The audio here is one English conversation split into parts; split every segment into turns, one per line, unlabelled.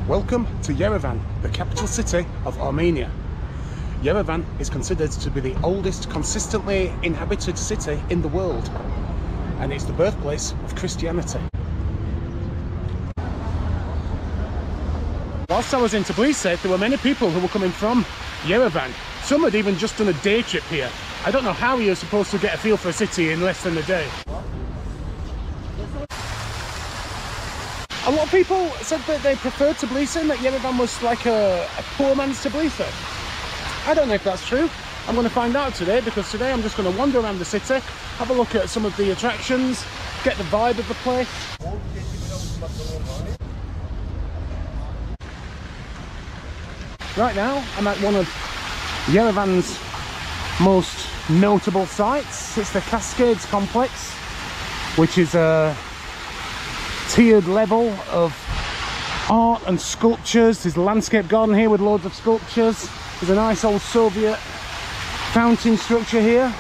Welcome to Yerevan, the capital city of Armenia. Yerevan is considered to be the oldest consistently inhabited city in the world, and it's the birthplace of Christianity. Whilst I was in Tbilisi, there were many people who were coming from Yerevan. Some had even just done a day trip here. I don't know how you're supposed to get a feel for a city in less than a day. A lot of people said that they preferred Tbilisi and that Yerevan was like a poor man's Tbilisi. I don't know if that's true. I'm going to find out today, because today I'm just going to wander around the city, have a look at some of the attractions, get the vibe of the place. Right now I'm at one of Yerevan's most notable sites. It's the Cascades complex, which is a tiered level of art and sculptures. There's a landscape garden here with loads of sculptures. There's a nice old Soviet fountain structure here.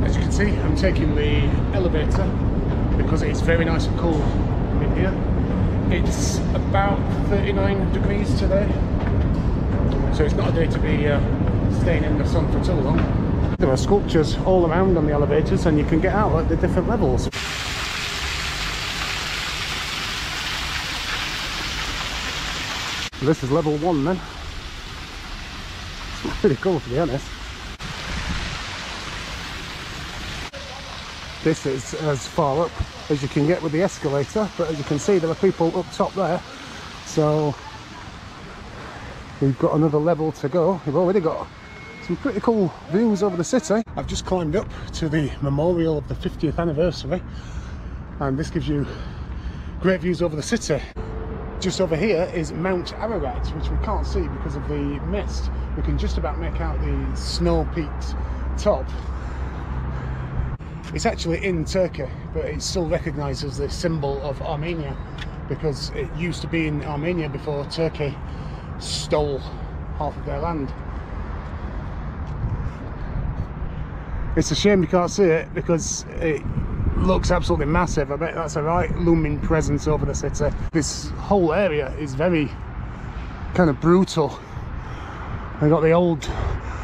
As you can see, I'm taking the elevator because it's very nice and cool in here. It's about 39 degrees today, so it's not a day to be staying in the sun for too long. There are sculptures all around on the elevators, and you can get out at the different levels. This is level 1 then. It's pretty cool, to be honest. This is as far up as you can get with the escalator, but as you can see there are people up top there, so we've got another level to go. We've already got some pretty cool views over the city. I've just climbed up to the memorial of the 50th anniversary, and this gives you great views over the city. Just over here is Mount Ararat, which we can't see because of the mist. We can just about make out the snow-peaked top. It's actually in Turkey, but it's still recognised as the symbol of Armenia, because it used to be in Armenia before Turkey stole half of their land. It's a shame you can't see it because it looks absolutely massive. I bet that's a right looming presence over the city. This whole area is very kind of brutal. I got the old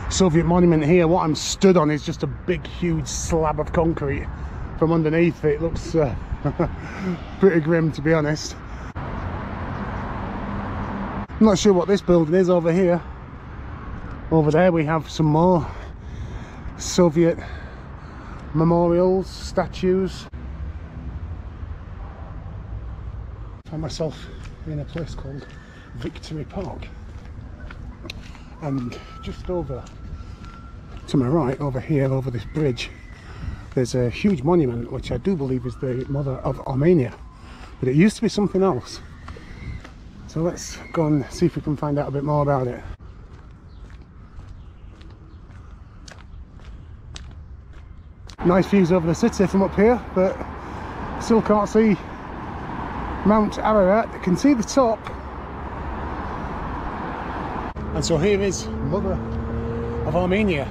Soviet monument here. What I'm stood on is just a big huge slab of concrete. From underneath it looks pretty grim, to be honest. I'm not sure what this building is over here. Over there we have some more Soviet memorials, statues. I found myself in a place called Victory Park, and just over to my right, over here, over this bridge, there's a huge monument which I do believe is the mother of Armenia, but it used to be something else. So let's go and see if we can find out a bit more about it. Nice views over the city from up here, but still can't see Mount Ararat. You can see the top. And so here is Mother of Armenia,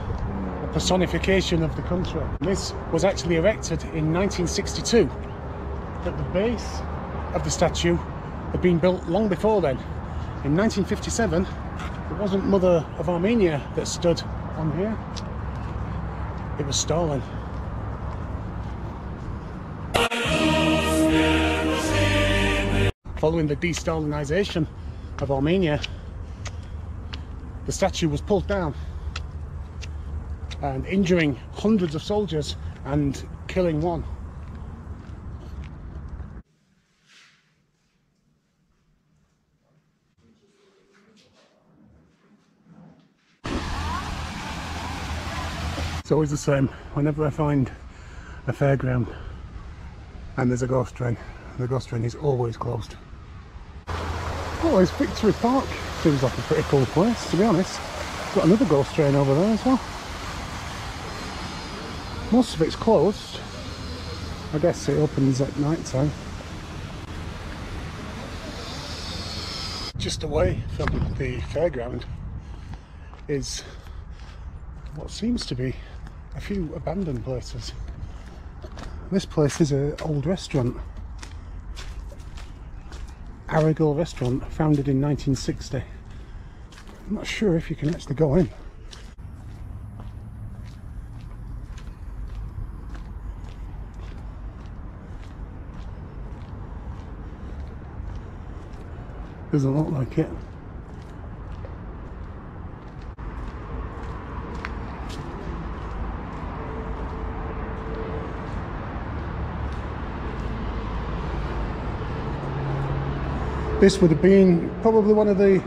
a personification of the country. This was actually erected in 1962, but the base of the statue had been built long before then. In 1957, it wasn't Mother of Armenia that stood on here, it was Stalin. Following the de-Stalinisation of Armenia, the statue was pulled down, and injuring hundreds of soldiers and killing one. It's always the same. Whenever I find a fairground and there's a ghost train, the ghost train is always closed. Oh, it's Victory Park. Seems like a pretty cool place, to be honest. It's got another ghost train over there as well. Most of it's closed. I guess it opens at night time. Just away from the fairground is what seems to be a few abandoned places. this place is an old restaurant. Aragal restaurant, founded in 1960. I'm not sure if you can actually go in. Doesn't look like it. This would have been probably one of the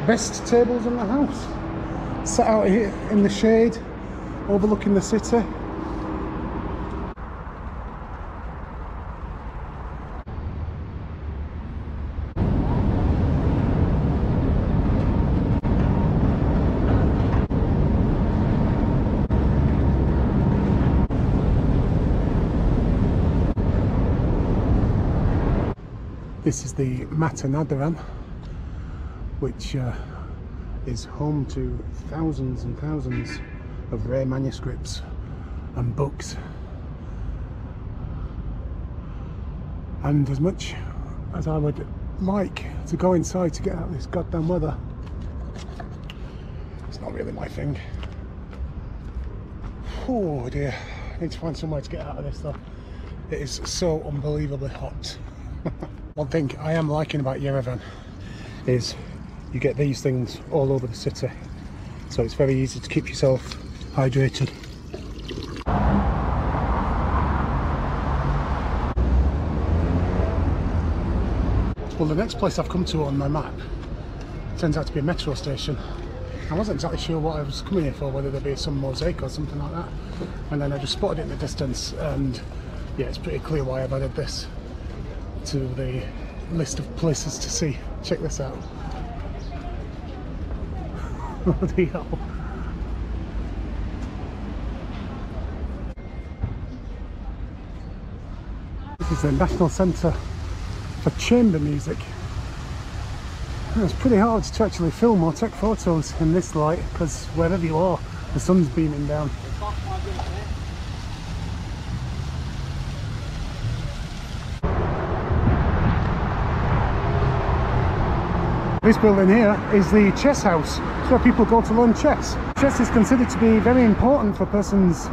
best tables in the house. Sat out here in the shade, overlooking the city. This is the Matanadaran, which is home to thousands and thousands of rare manuscripts and books. And as much as I would like to go inside to get out of this goddamn weather, it's not really my thing. Oh dear, I need to find somewhere to get out of this though. It is so unbelievably hot. One thing I am liking about Yerevan is you get these things all over the city, so it's very easy to keep yourself hydrated. Well, the next place I've come to on my map turns out to be a metro station. I wasn't exactly sure what I was coming here for, whether there'd be some mosaic or something like that, and then I just spotted it in the distance, and yeah, it's pretty clear why I've added this to the list of places to see. Check this out. Bloody hell. This is the National Centre for Chamber Music. It's pretty hard to actually film or take photos in this light, because wherever you are, the sun's beaming down. This building here is the chess house. It's where people go to learn chess. Chess is considered to be very important for a person's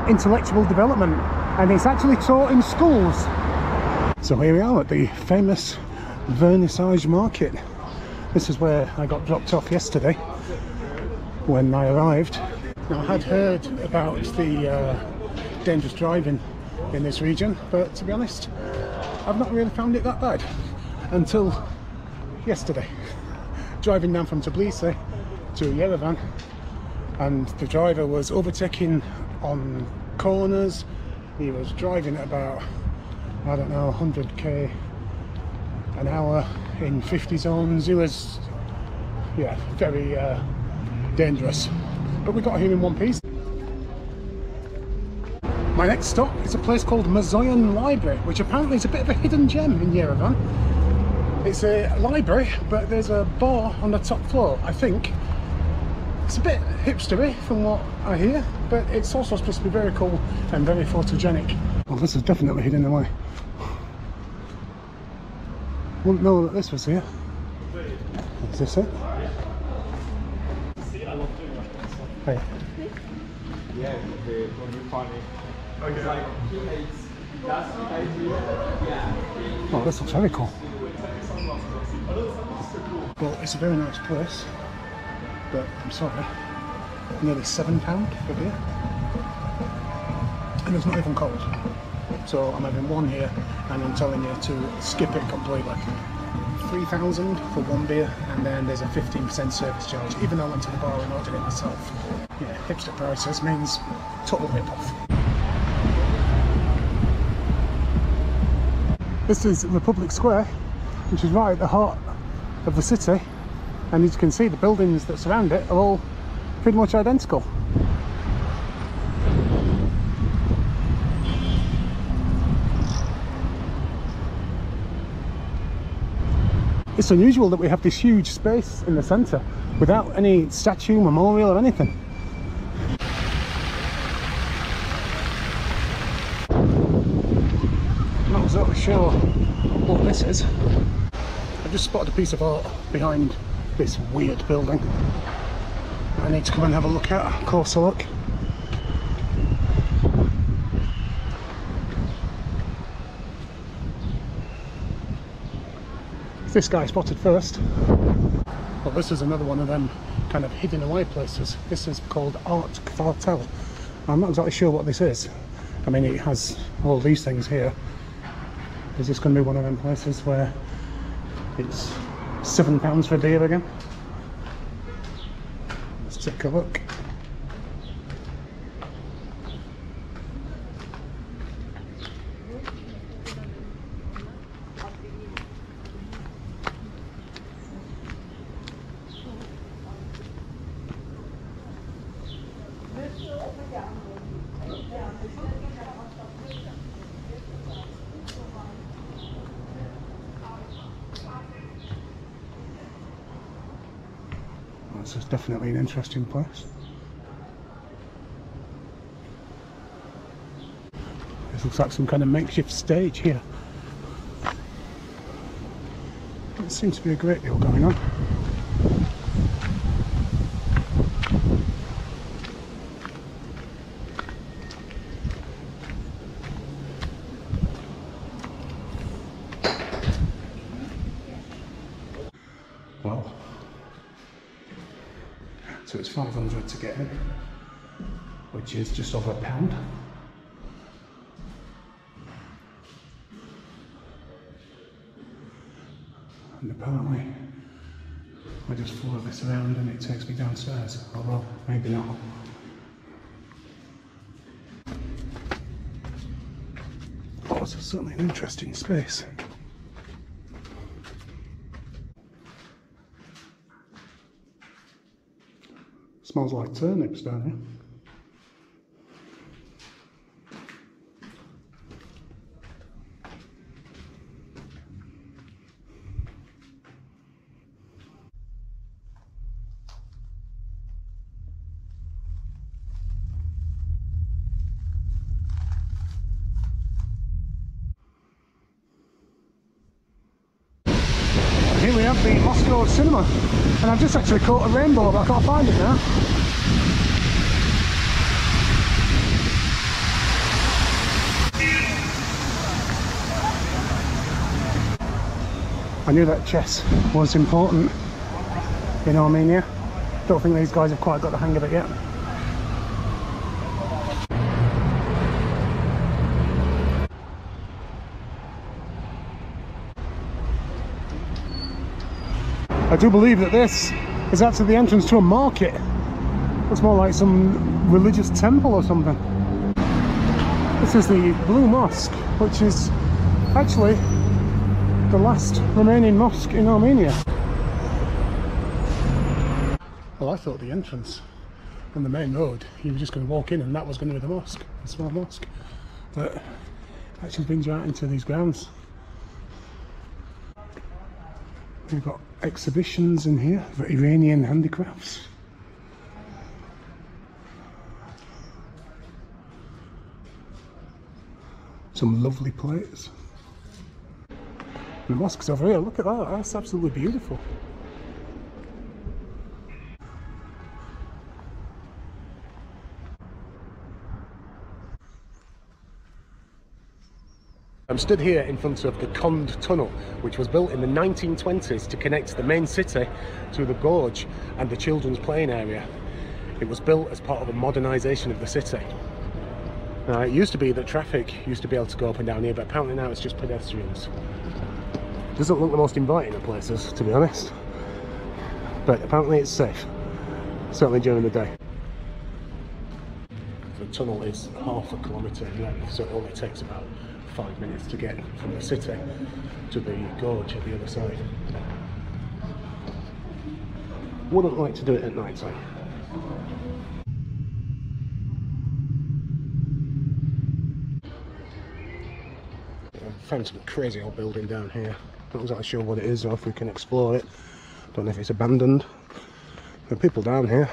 intellectual development, and it's actually taught in schools. So here we are at the famous Vernissage Market. This is where I got dropped off yesterday when I arrived. Now, I had heard about the dangerous driving in this region, but to be honest, I've not really found it that bad until yesterday. Driving down from Tbilisi to Yerevan, and the driver was overtaking on corners. He was driving at about, I don't know, 100k an hour in 50 zones. He was, yeah, very dangerous. But we got here in one piece. My next stop is a place called Mazoyan Library, which apparently is a bit of a hidden gem in Yerevan. It's a library, but there's a bar on the top floor, I think. It's a bit hipstery from what I hear, but it's also supposed to be very cool and very photogenic. Well, this is definitely hidden away. Wouldn't know that this was here. Is this it? Hey.
Yeah, when you find it. It's like,
oh, this looks very cool. Well, it's a very nice place, but I'm sorry, nearly £7 for beer, and it's not even cold. So I'm having one here, and I'm telling you to skip it completely. 3,000 for one beer, and then there's a 15% service charge, even though I went to the bar and ordered it myself. Yeah, hipster prices means total rip-off. This is Republic Square, which is right at the heart of the city, and as you can see, the buildings that surround it are all pretty much identical. It's unusual that we have this huge space in the centre without any statue, memorial or anything. exactly sure what this is. I've just spotted a piece of art behind this weird building. I need to come and have a look at, a closer look. This guy spotted first. Well, this is another one of them kind of hidden away places. This is called Art Quartel. I'm not exactly sure what this is. I mean, it has all these things here. Is this going to be one of them places where it's £7 for a beer again? Let's take a look. This is definitely an interesting place. This looks like some kind of makeshift stage here. There seems to be a great deal going on. Well, so it's 500 to get in, which is just over £1. And apparently I just follow this around and it takes me downstairs, although maybe not. Oh, it's certainly an interesting space. Smells like turnips down here. Here we have the Moscow cinema, and I've just actually caught a rainbow, but I can't find it now. I knew that chess was important in Armenia. Don't think these guys have quite got the hang of it yet. I do believe that this is actually the entrance to a market. Looks more like some religious temple or something. This is the Blue Mosque, which is actually the last remaining mosque in Armenia. Well, I thought the entrance on the main road, you were just going to walk in and that was going to be the mosque, a small mosque. But it actually brings you out into these grounds. We've got exhibitions in here for Iranian handicrafts. Some lovely plates. The mosque's over here, look at that, that's absolutely beautiful. I'm stood here in front of the Kond Tunnel, which was built in the 1920s to connect the main city to the gorge and the children's playing area. It was built as part of a modernisation of the city. Now, it used to be that traffic used to be able to go up and down here, but apparently now it's just pedestrians. Doesn't look the most inviting of places, to be honest, but apparently it's safe, certainly during the day. The tunnel is half a kilometre in length, so it only takes about 5 minutes to get from the city to the gorge at the other side. Wouldn't like to do it at night time. I found some crazy old building down here. Not exactly sure what it is or if we can explore it. Don't know if it's abandoned. There are people down here.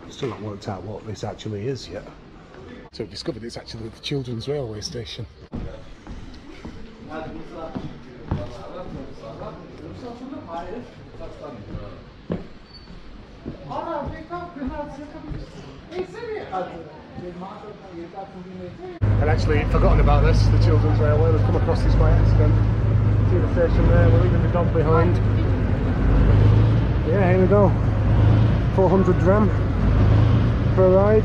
Still not worked out what this actually is yet. So we've discovered it's actually the children's railway station. I'd actually forgotten about this, the children's railway. We've come across this by accident. See the station there, we're leaving the dog behind. Yeah, here we go. 400 dram for a ride.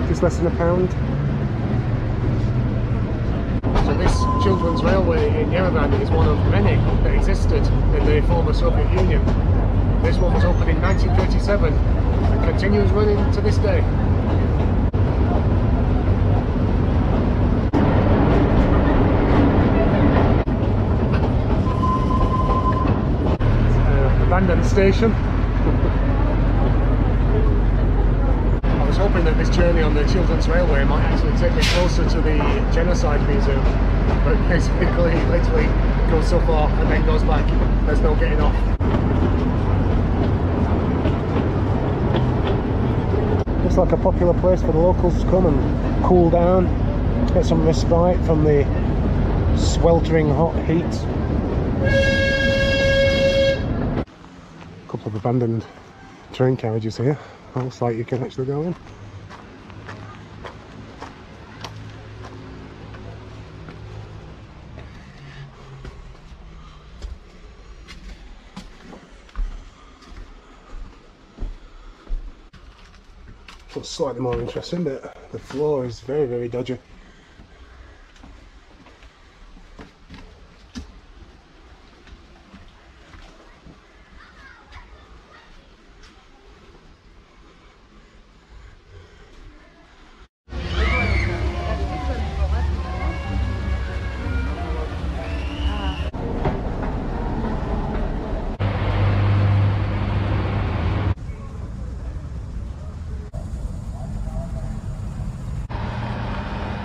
Just less than £1. So this children's railway in Yerevan is one of many that existed in the former Soviet Union. This one was opened in 1937 and continues running to this day. Abandoned station. I was hoping that this journey on the children's railway might actually take me closer to the Genocide Museum, but basically it literally goes so far and then goes back. There's no getting off. Looks like a popular place for the locals to come and cool down, get some respite from the sweltering hot heat. Couple of abandoned train carriages here. Looks like you can actually go in. What's slightly more interesting, but the floor is very, very dodgy.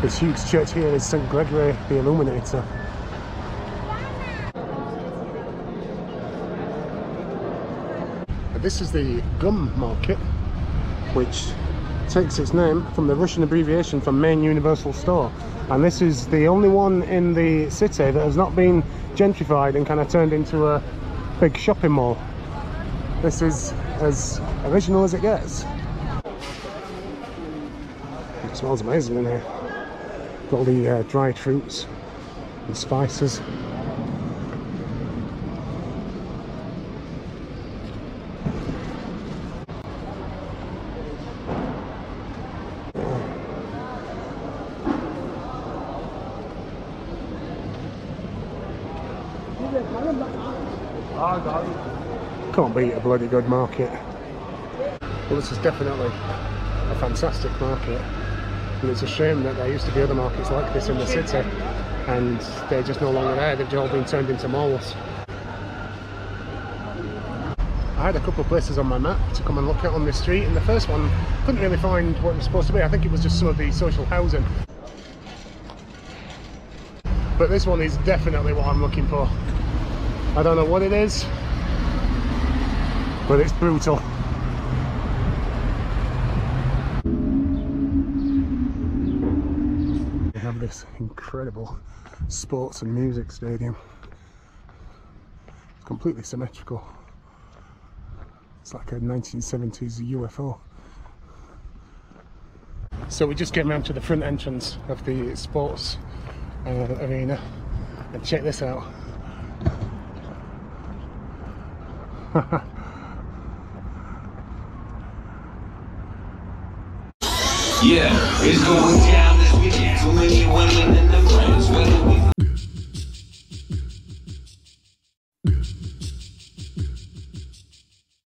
This huge church here is St. Gregory the Illuminator. This is the gum market, which takes its name from the Russian abbreviation for Main Universal Store. And this is the only one in the city that has not been gentrified and kind of turned into a big shopping mall. This is as original as it gets. It smells amazing in here. Got all the dried fruits and spices. Can't beat a bloody good market. Well, this is definitely a fantastic market. And it's a shame that there used to be other markets like this in the city and they're just no longer there. They've all been turned into malls. I had a couple of places on my map to come and look at on this street, and the first one couldn't really find what it was supposed to be. I think it was just some of the social housing. But this one is definitely what I'm looking for. I don't know what it is, but it's brutal. This incredible sports and music stadium. It's completely symmetrical. It's like a 1970s UFO. So we just came round to the front entrance of the sports arena, and check this out.
Yeah, it's going down this weekend. Too many women in